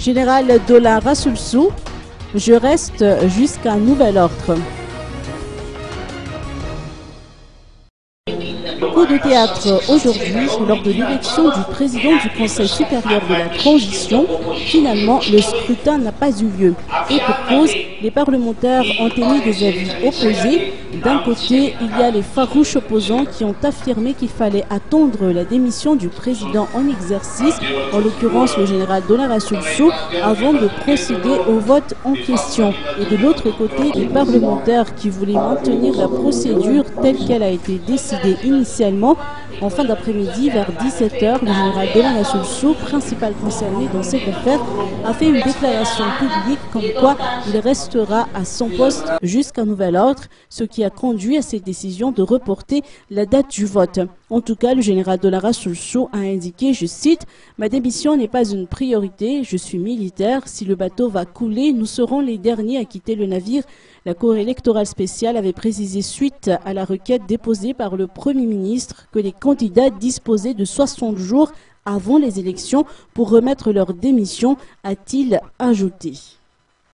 Général Dola Rassoulsou, je reste jusqu'à nouvel ordre. Coup de théâtre aujourd'hui, lors de l'élection du président du Conseil supérieur de la transition, finalement le scrutin n'a pas eu lieu. Et pour cause, les parlementaires ont émis des avis opposés. D'un côté, il y a les farouches opposants qui ont affirmé qu'il fallait attendre la démission du président en exercice, en l'occurrence le général Dola Rassoulsou, avant de procéder au vote en question. Et de l'autre côté, les parlementaires qui voulaient maintenir la procédure telle qu'elle a été décidée initialement. En fin d'après-midi, vers 17h, le général Dola Rassoulsou, principal concerné dans cette affaire, a fait une déclaration publique comme quoi il restera à son poste jusqu'à nouvel ordre, ce qui a conduit à cette décision de reporter la date du vote. En tout cas, le général Dola Rassoulsou a indiqué, je cite, « Ma démission n'est pas une priorité, je suis militaire, si le bateau va couler, nous serons les derniers à quitter le navire ». La Cour électorale spéciale avait précisé suite à la requête déposée par le Premier ministre que les candidats disposaient de 60 jours avant les élections pour remettre leur démission, a-t-il ajouté.